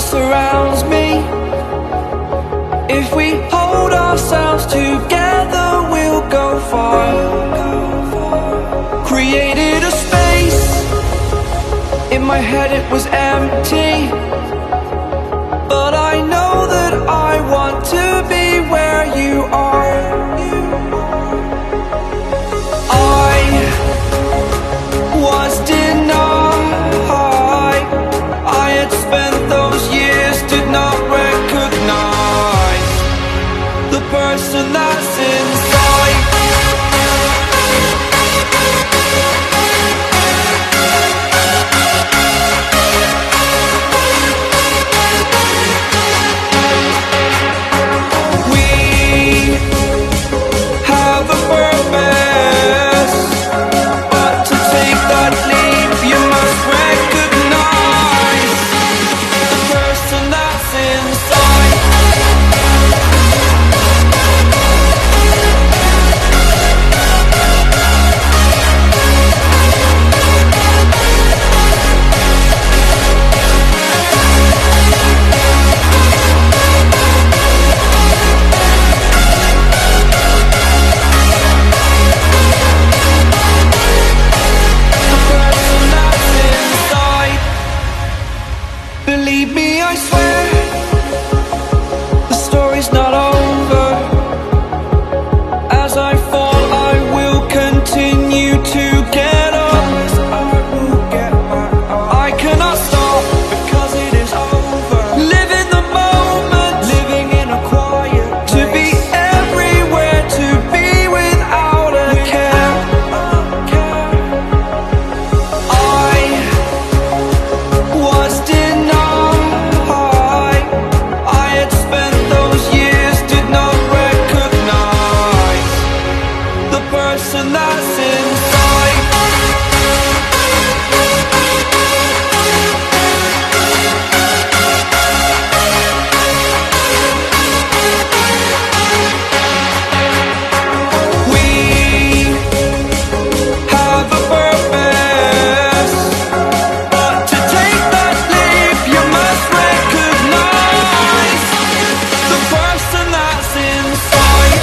surrounds me. If we hold ourselves together, we'll go far. Created a space. In my head it was empty, but I know that I want to be where you are. I was denied. I had spent those years, did not recognize the person that's inside. We have a purpose, but to take that leap, you must recognize the person that's inside. Believe me, I swear, the story's not over. As I fall, I will continue to get up. I cannot stop because it is over. Live in the moment, living in a quiet place. To be everywhere, to be without a care. I was denied. I had spent those years, did not recognize the person that's inside. We have a purpose, but to take that leap, you must recognize the person that's inside.